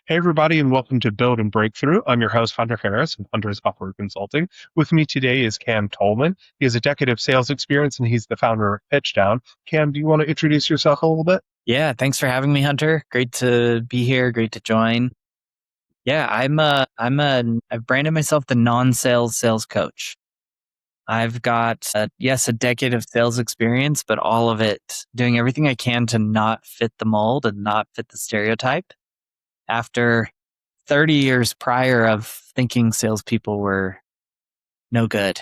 Hey, everybody, and welcome to Build and Breakthrough. I'm your host, Hunter Harris of Hunter Software Consulting. With me today is Cam Tolman. He has a decade of sales experience, and he's the founder of Pitchdown. Cam, do you want to introduce yourself a little bit? Yeah, thanks for having me, Hunter. Great to be here. Great to join. Yeah, I've branded myself the non-sales sales coach. I've got, yes, a decade of sales experience, but all of it doing everything I can to not fit the mold and not fit the stereotype. After 30 years prior of thinking salespeople were no good,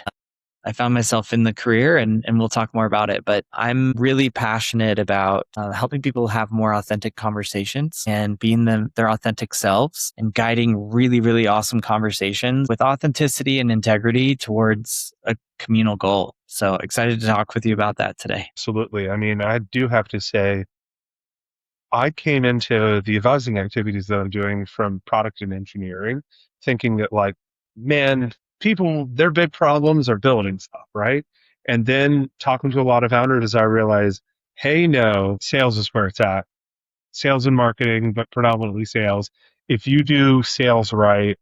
I found myself in the career and we'll talk more about it, but I'm really passionate about helping people have more authentic conversations and being their authentic selves and guiding really, really awesome conversations with authenticity and integrity towards a communal goal. So excited to talk with you about that today. Absolutely. I mean, I do have to say, I came into the advising activities that I'm doing from product and engineering, thinking that, like, man, people, their big problems are building stuff, right? And then talking to a lot of founders, I realized, hey, no, sales is where it's at. Sales and marketing, but predominantly sales. If you do sales right,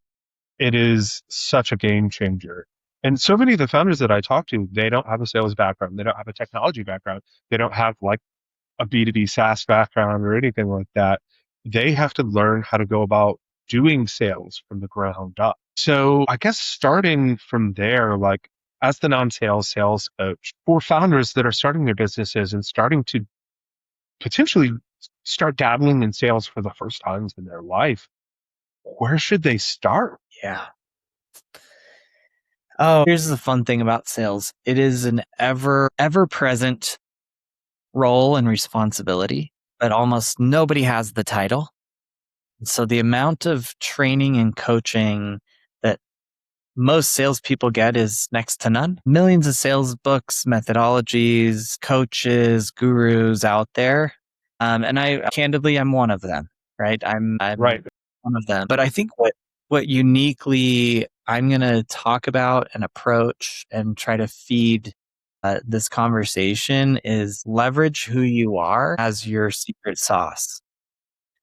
it is such a game changer. And so many of the founders that I talk to, they don't have a sales background. They don't have a technology background. They don't have like a B2B SaaS background or anything like that. They have to learn how to go about doing sales from the ground up. So I guess starting from there, like as the non-sales sales coach for founders that are starting their businesses and starting to potentially start dabbling in sales for the first times in their life, where should they start? Yeah. Oh, here's the fun thing about sales. It is an ever present role and responsibility, but almost nobody has the title. So the amount of training and coaching that most salespeople get is next to none. Millions of sales books, methodologies, coaches, gurus out there. And I candidly, I'm one of them, right? I'm Right. one of them. But I think what uniquely I'm going to talk about and approach and try to feed this conversation is leverage who you are as your secret sauce.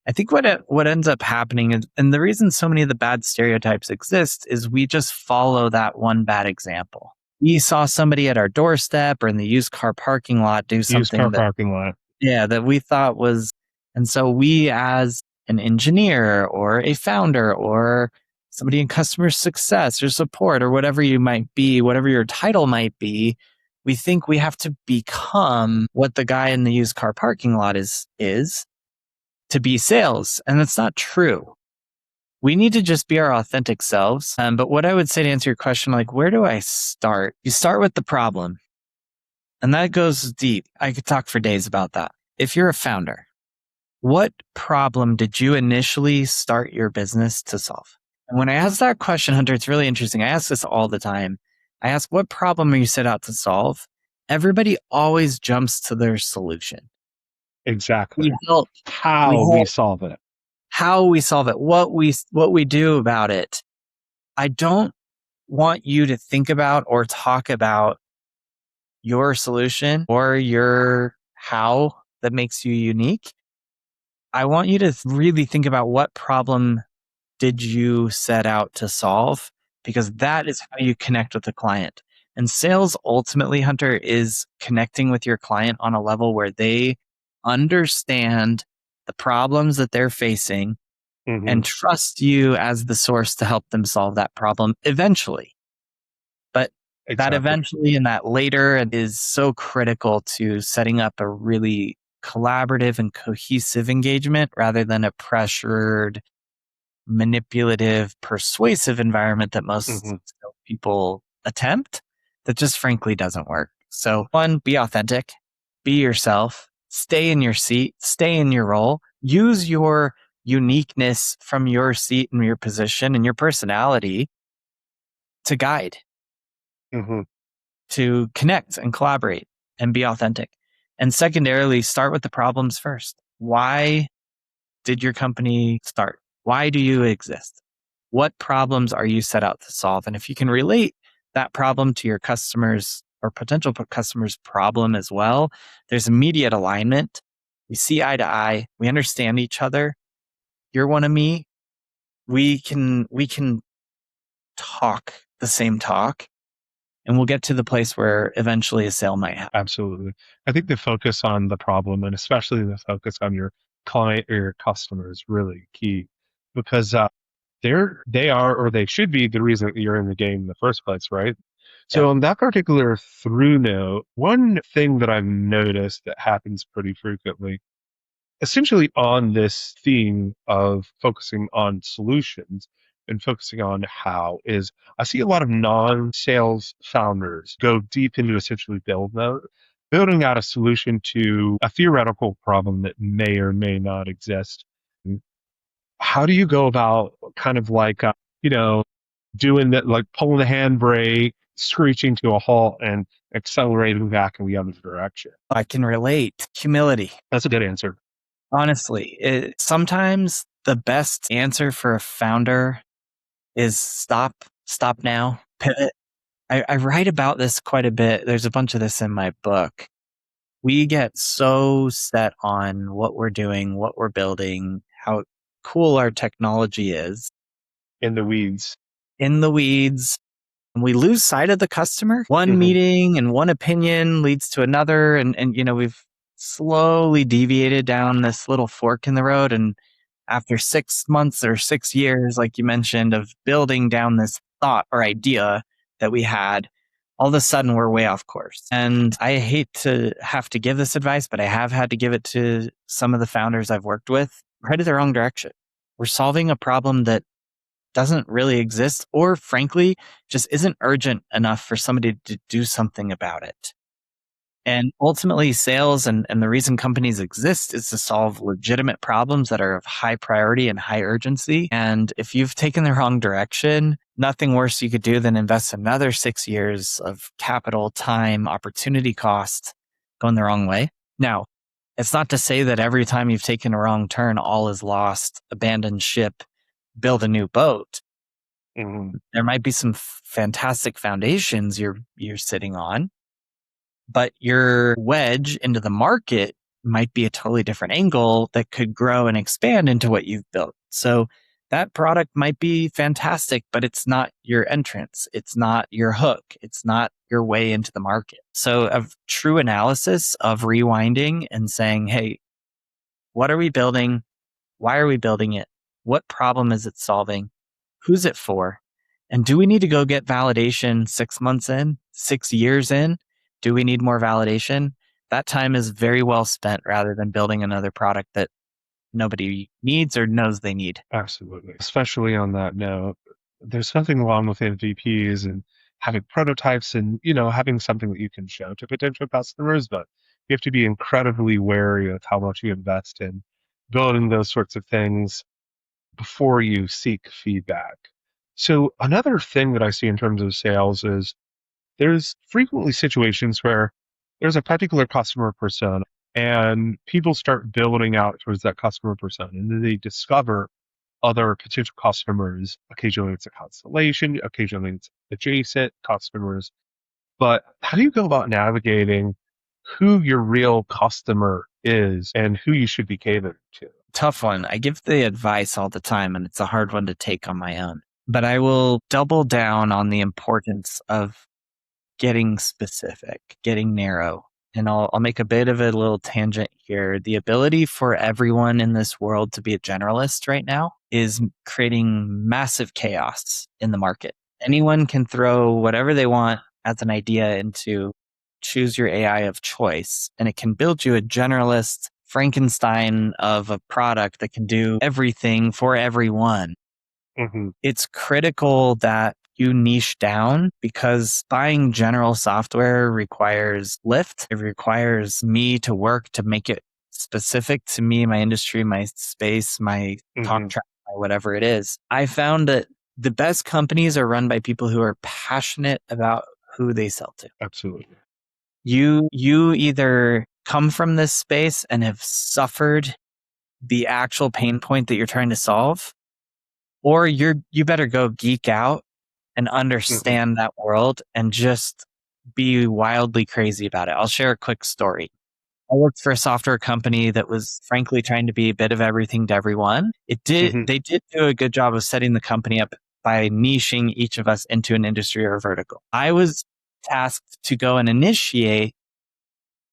I think what ends up happening is, and the reason so many of the bad stereotypes exist is we just follow that one bad example. We saw somebody at our doorstep or in the used car parking lot do Used car something parking lot. that we thought was, and so we as an engineer or a founder or somebody in customer success or support or whatever you might be, whatever your title might be, we think we have to become what the guy in the used car parking lot is to be sales. And that's not true. We need to just be our authentic selves. But what I would say to answer your question, like, where do I start? You start with the problem. And that goes deep. I could talk for days about that. If you're a founder, what problem did you initially start your business to solve? And when I ask that question, Hunter, it's really interesting. I ask this all the time. I ask, what problem are you set out to solve? Everybody always jumps to their solution. Exactly. We help, we How we help solve it. how we solve it, what we do about it. I don't want you to think about or talk about your solution or your how that makes you unique. I want you to really think about what problem did you set out to solve, because that is how you connect with the client. And sales ultimately, Hunter, is connecting with your client on a level where they understand the problems that they're facing Hmm. and trust you as the source to help them solve that problem eventually. But that Exactly. eventually and that later is so critical to setting up a really collaborative and cohesive engagement rather than a pressured, manipulative, persuasive environment that most Hmm. people attempt that just frankly doesn't work. So, one, be authentic, be yourself, stay in your seat, stay in your role, use your uniqueness from your seat and your position and your personality to guide, Hmm. to connect and collaborate and be authentic. And secondarily, start with the problems first. Why did your company start? Why do you exist? What problems are you set out to solve? And if you can relate that problem to your customers or potential customers' problem as well, there's immediate alignment. We see eye to eye. We understand each other. You're one of me. we can talk the same talk, and we'll get to the place where eventually a sale might happen. Absolutely. I think the focus on the problem and especially the focus on your client or your customer is really key because they are or they should be the reason that you're in the game in the first place, right? Yep. So on that particular through note, one thing that I've noticed that happens pretty frequently, essentially on this theme of focusing on solutions and focusing on how is I see a lot of non-sales founders go deep into essentially build mode, building out a solution to a theoretical problem that may or may not exist. How do you go about kind of like, doing that, like pulling the handbrake, screeching to a halt and accelerating back in the other direction? I can relate. Humility. That's a good answer. Honestly, sometimes the best answer for a founder is stop now, pivot. I write about this quite a bit. There's a bunch of this in my book. We get so set on what we're doing, what we're building, how cool our technology is, In the weeds. in the weeds, and we lose sight of the customer. One Hmm. meeting and one opinion leads to another. And we've slowly deviated down this little fork in the road. And after 6 months or 6 years, like you mentioned, of building down this thought or idea that we had, all of a sudden we're way off course. And I hate to have to give this advice, but I have had to give it to some of the founders I've worked with. We're headed the wrong direction. We're solving a problem that doesn't really exist, or frankly, just isn't urgent enough for somebody to do something about it. And ultimately, sales and the reason companies exist is to solve legitimate problems that are of high priority and high urgency. And if you've taken the wrong direction, nothing worse you could do than invest another 6 years of capital, time, opportunity cost going the wrong way. Now, it's not to say that every time you've taken a wrong turn, all is lost, abandon ship, build a new boat. Hmm. There might be some fantastic foundations you're sitting on, but your wedge into the market might be a totally different angle that could grow and expand into what you've built. So that product might be fantastic, but it's not your entrance. It's not your hook. It's not your way into the market. So a true analysis of rewinding and saying, hey, what are we building? Why are we building it? What problem is it solving? Who's it for? And do we need to go get validation 6 months in, 6 years in? Do we need more validation? That time is very well spent rather than building another product that nobody needs or knows they need. Absolutely. Especially on that note, there's nothing wrong with MVPs and having prototypes and, having something that you can show to potential customers, but you have to be incredibly wary of how much you invest in building those sorts of things before you seek feedback. So another thing that I see in terms of sales is there's frequently situations where there's a particular customer persona and people start building out towards that customer persona and then they discover other potential customers. Occasionally it's a constellation, occasionally it's adjacent customers. But how do you go about navigating who your real customer is and who you should be catering to? Tough one. I give the advice all the time, and it's a hard one to take on my own. But I will double down on the importance of getting specific, getting narrow. And I'll make a bit of a little tangent here. The ability for everyone in this world to be a generalist right now is creating massive chaos in the market. Anyone can throw whatever they want as an idea into choose your AI of choice, and it can build you a generalist Frankenstein of a product that can do everything for everyone. Hmm. It's critical that you niche down because buying general software requires lift. It requires me to work to make it specific to me, my industry, my space, my talk Hmm. track, whatever it is. I found that the best companies are run by people who are passionate about who they sell to. Absolutely. You either come from this space and have suffered the actual pain point that you're trying to solve, or you better go geek out and Hmm. understand that world and just be wildly crazy about it. I'll share a quick story. I worked for a software company that was frankly trying to be a bit of everything to everyone. Hmm. They did do a good job of setting the company up by niching each of us into an industry or vertical. I was tasked to go and initiate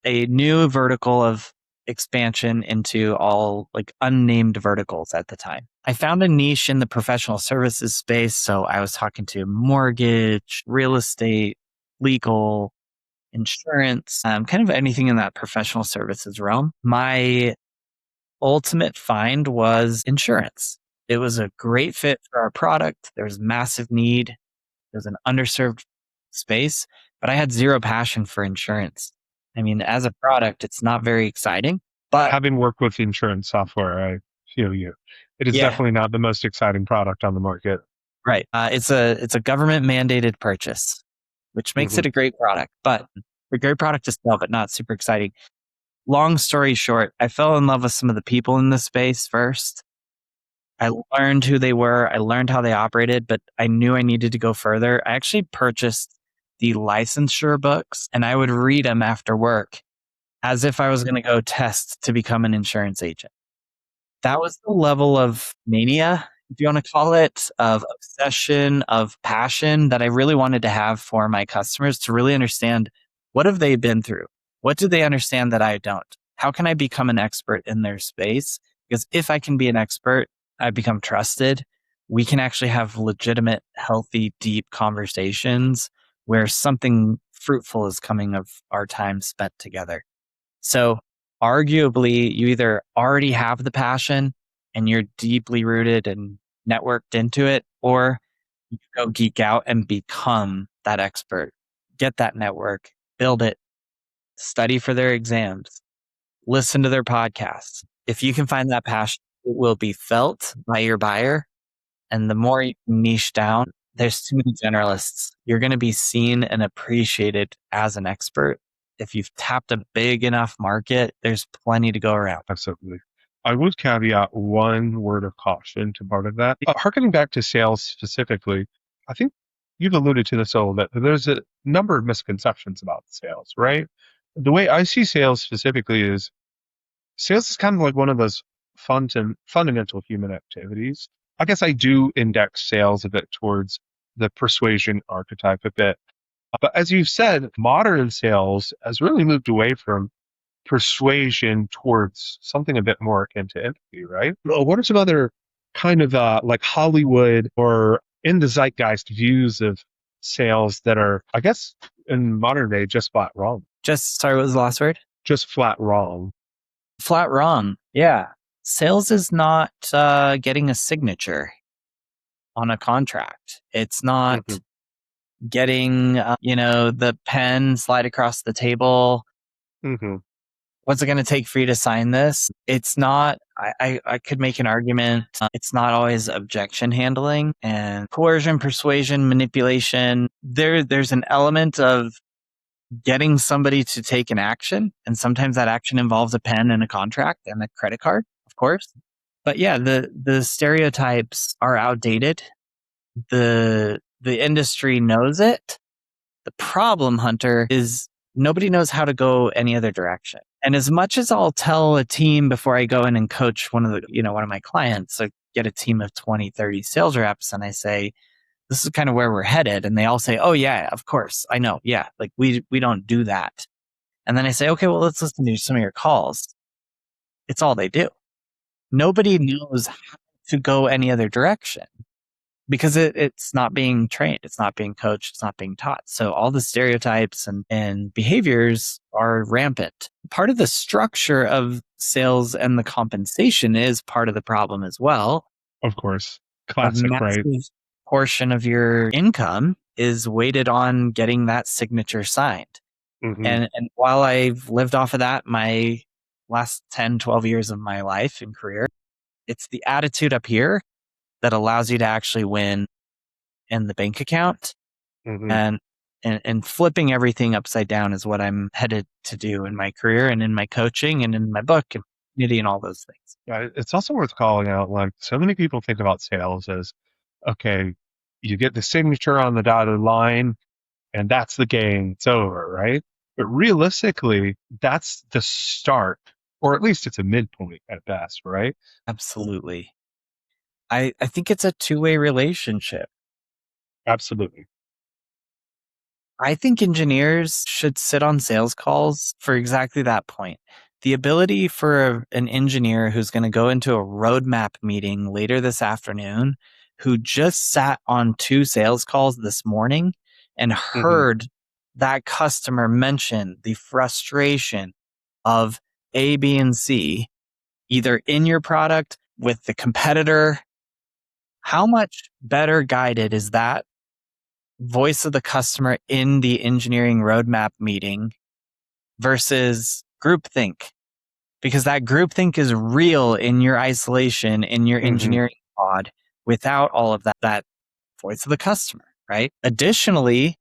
a new vertical of expansion into all like unnamed verticals at the time. I found a niche in the professional services space. So I was talking to mortgage, real estate, legal, insurance, kind of anything in that professional services realm. My ultimate find was insurance. It was a great fit for our product. There was massive need. There's an underserved space, but I had zero passion for insurance. I mean, as a product, it's not very exciting, but Having worked with insurance software, I feel you. It is yeah, definitely not the most exciting product on the market. right. It's a government mandated purchase, which makes Hmm. it a great product, but a great product to sell, but not super exciting. Long story short, I fell in love with some of the people in the space first. I learned who they were. I learned how they operated, but I knew I needed to go further. I actually purchased the licensure books and I would read them after work as if I was going to go test to become an insurance agent. That was the level of mania, if you want to call it, of obsession, of passion that I really wanted to have for my customers to really understand what have they been through? What do they understand that I don't? How can I become an expert in their space? Because if I can be an expert, I become trusted. We can actually have legitimate, healthy, deep conversations where something fruitful is coming of our time spent together. So, arguably, you either already have the passion and you're deeply rooted and networked into it, or you go geek out and become that expert. Get that network, build it, study for their exams, listen to their podcasts. If you can find that passion, it will be felt by your buyer. And the more you niche down, there's too many generalists. You're going to be seen and appreciated as an expert. If you've tapped a big enough market, there's plenty to go around. Absolutely. I would caveat one word of caution to part of that. Harkening back to sales specifically, I think you've alluded to this a little bit. There's a number of misconceptions about sales, right? The way I see sales specifically is sales is kind of like one of those fundamental human activities. I guess I do index sales a bit towards the persuasion archetype a bit. But as you've said, modern sales has really moved away from persuasion towards something a bit more akin to empathy, right? What are some other kind of like Hollywood or in the zeitgeist views of sales that are, I guess, in modern day, just flat wrong? Just sorry, what was the last word? Just flat wrong. Flat wrong. Yeah. Sales is not getting a signature on a contract. It's Hmm. not getting, the pen slide across the table. Hmm. What's it going to take for you to sign this? It's not, I could make an argument. It's not always objection handling and coercion, persuasion, manipulation. There's an element of getting somebody to take an action. And sometimes that action involves a pen and a contract and a credit card, of course. But yeah, the stereotypes are outdated. The industry knows it. The problem, Hunter, is nobody knows how to go any other direction. And as much as I'll tell a team before I go in and coach one of my clients, so get a team of 20, 30 sales reps, and I say, this is kind of where we're headed. And they all say, oh yeah, of course. I know. Yeah. Like we don't do that. And then I say, okay, well, let's listen to some of your calls. It's all they do. Nobody knows how to go any other direction because it's not being trained, it's not being coached, it's not being taught. So all the stereotypes and behaviors are rampant. Part of the structure of sales and the compensation is part of the problem as well. Of course. A Classic, right? massive portion of your income is weighted on getting that signature signed. Hmm. And while I've lived off of that my last 10, 12 years of my life and career, it's the attitude up here that allows you to actually win in the bank account. Hmm. And and flipping everything upside down is what I'm headed to do in my career and in my coaching and in my book and community and all those things. Yeah, it's also worth calling out, like, so many people think about sales as, okay, you get the signature on the dotted line, and that's the game. It's over, right? But realistically, that's the start, or at least it's a midpoint at best, right? Absolutely. I think it's a two-way relationship. Absolutely. I think engineers should sit on sales calls for exactly that point. The ability for an engineer who's going to go into a roadmap meeting later this afternoon, who just sat on two sales calls this morning and Hmm. heard that customer mention the frustration of A, B, and C, either in your product with the competitor. How much better guided is that voice of the customer in the engineering roadmap meeting versus groupthink? Because that groupthink is real in your isolation, in your Hmm. engineering pod, without all of that voice of the customer, right? Additionally,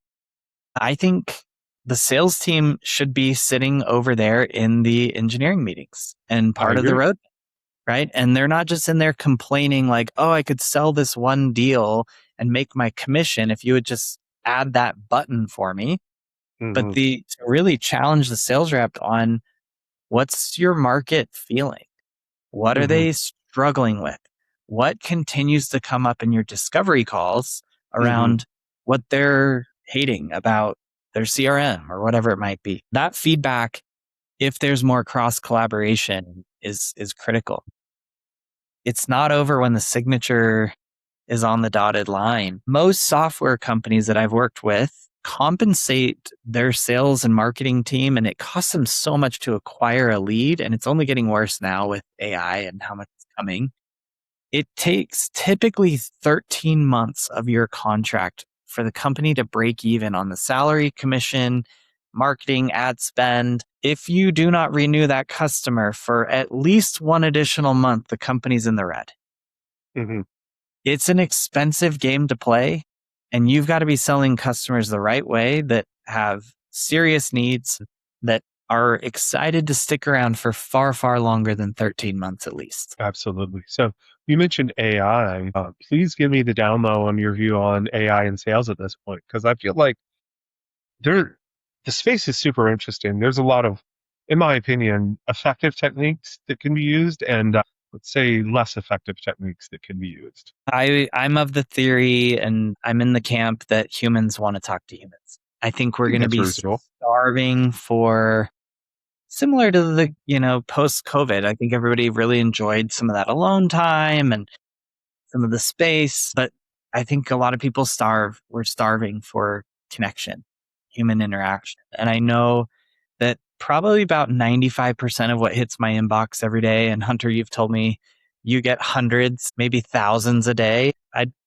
I think the sales team should be sitting over there in the engineering meetings and I part of the agree. road, right? And they're not just in there complaining like, oh, I could sell this one deal and make my commission if you would just add that button for me. But Hmm. to really challenge the sales rep on what's your market feeling? What are Hmm. they struggling with? What continues to come up in your discovery calls Hmm. around what they're hating about their CRM or whatever it might be? That feedback, if there's more cross collaboration, is critical. It's not over when the signature is on the dotted line. Most software companies that I've worked with compensate their sales and marketing team, and it costs them so much to acquire a lead. And it's only getting worse now with AI and how much is coming. It takes typically 13 months of your contract for the company to break even on the salary, commission, marketing, ad spend. If you do not renew that customer for at least one additional month, the company's in the red. Hmm. It's an expensive game to play, and you've got to be selling customers the right way that have serious needs, that are excited to stick around for far, far longer than 13 months at least. Absolutely. So you mentioned AI. Please give me the down low on your view on AI and sales at this point, because I feel like there, the space is super interesting. There's a lot of, in my opinion, effective techniques that can be used, and let's say less effective techniques that can be used. I'm of the theory, and I'm in the camp that humans want to talk to humans. I think I we're think going to that's be reasonable. starving for similar to the, post COVID. I think everybody really enjoyed some of that alone time and some of the space, but I think a lot of people we're starving for connection, human interaction. And I know that probably about 95% of what hits my inbox every day, and Hunter, you've told me you get hundreds, maybe thousands a day.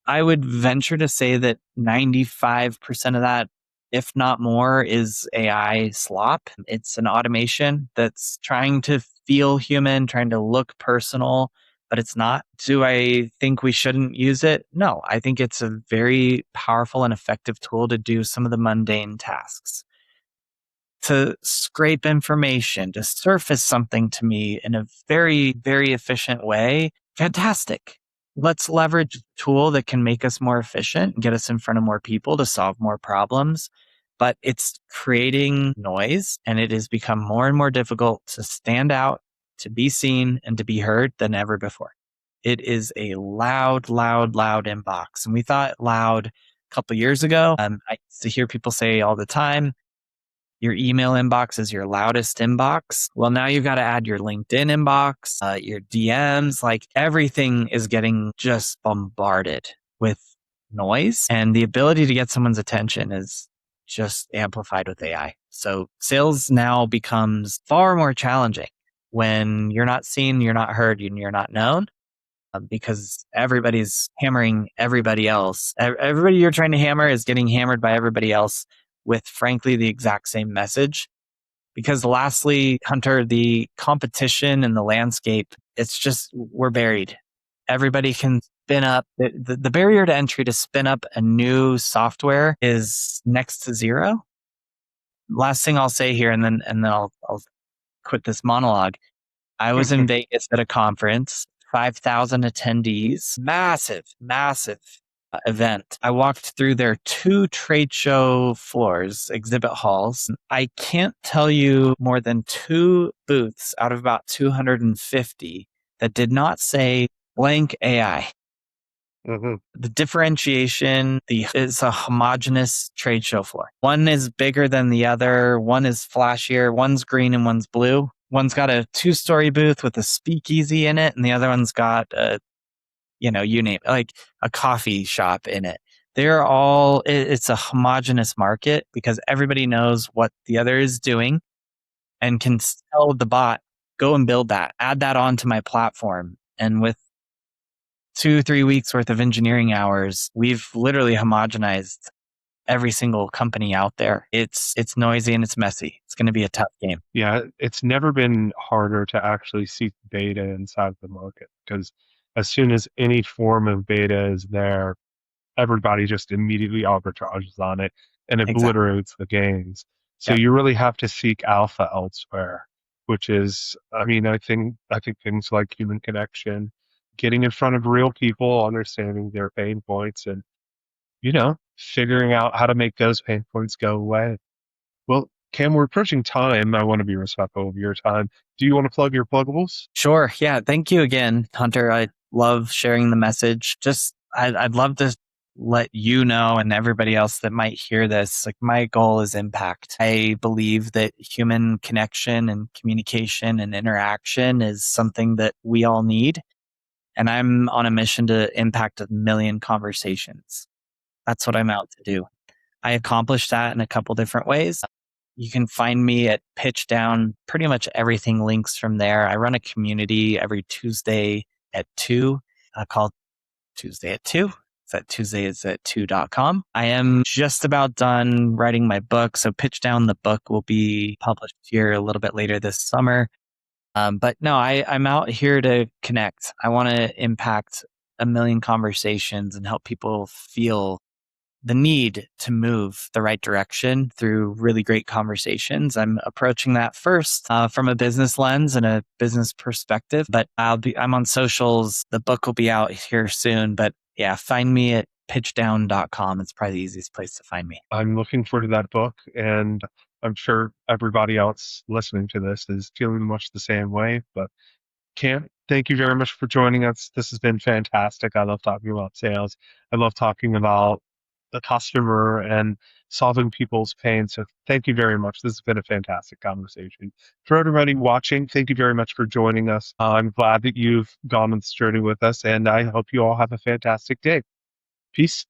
I would venture to say that 95% of that, if not more, is AI slop. It's an automation that's trying to feel human, trying to look personal, but it's not. Do I think we shouldn't use it? No, I think it's a very powerful and effective tool to do some of the mundane tasks, to scrape information, to surface something to me in a very, very efficient way. Fantastic. Let's leverage a tool that can make us more efficient and get us in front of more people to solve more problems. But it's creating noise, and it has become more and more difficult to stand out, to be seen, and to be heard than ever before. It is a loud, loud, loud inbox. And we thought loud a couple years ago. I used to hear people say all the time, your email inbox is your loudest inbox. Well, now you've got to add your LinkedIn inbox, your DMs, like everything is getting just bombarded with noise. And the ability to get someone's attention is just amplified with AI. So sales now becomes far more challenging when you're not seen, you're not heard, and you're not known, because everybody's hammering everybody else. Everybody you're trying to hammer is getting hammered by everybody else with, frankly, the exact same message. Because lastly, Hunter, the competition and the landscape, it's just, we're buried. Everybody can spin up. The barrier to entry to spin up a new software is next to zero. Last thing I'll say here, and then I'll quit this monologue. I was in Vegas at a conference, 5,000 attendees, massive, massive. event. I walked through their 2 trade show floors, exhibit halls. I can't tell you more than 2 booths out of about 250 that did not say blank AI. Hmm. The differentiation, it's a homogeneous trade show floor. One is bigger than the other. One is flashier. One's green and one's blue. One's got a 2-story booth with a speakeasy in it, and the other one's got a, you name it, like a coffee shop in it. It's a homogeneous market because everybody knows what the other is doing and can tell the bot, go and build that, add that onto my platform. And with 2-3 weeks worth of engineering hours, we've literally homogenized every single company out there. It's noisy and it's messy. It's going to be a tough game. Yeah, it's never been harder to actually seek beta inside the market because as soon as any form of beta is there, everybody just immediately arbitrages on it and Exactly. obliterates the gains. So Yep. you really have to seek alpha elsewhere, which is, I mean, I think things like human connection, getting in front of real people, understanding their pain points, and figuring out how to make those pain points go away. Well, Cam, we're approaching time. I want to be respectful of your time. Do you want to plug your pluggables? Sure. Yeah. Thank you again, Hunter. I love sharing the message. I'd love to let you know and everybody else that might hear this. Like, my goal is impact. I believe that human connection and communication and interaction is something that we all need. And I'm on a mission to impact 1 million conversations. That's what I'm out to do. I accomplished that in a couple different ways. You can find me at Pitch Down. Pretty much everything links from there. I run a community every Tuesday at 2 called Tuesday at 2. That Tuesday is at 2.com. I am just about done writing my book. So Pitch Down, the book, will be published here a little bit later this summer. But no, I'm out here to connect. I want to impact 1 million conversations and help people feel the need to move the right direction through really great conversations. I'm approaching that first from a business lens and a business perspective, but I'm on socials. The book will be out here soon, but yeah, find me at pitchdown.com. It's probably the easiest place to find me. I'm looking forward to that book, and I'm sure everybody else listening to this is feeling much the same way. But Cam, thank you very much for joining us. This has been fantastic. I love talking about sales. I love talking about the customer and solving people's pain. So thank you very much. This has been a fantastic conversation. For everybody watching, thank you very much for joining us. I'm glad that you've gone on this journey with us, and I hope you all have a fantastic day. Peace.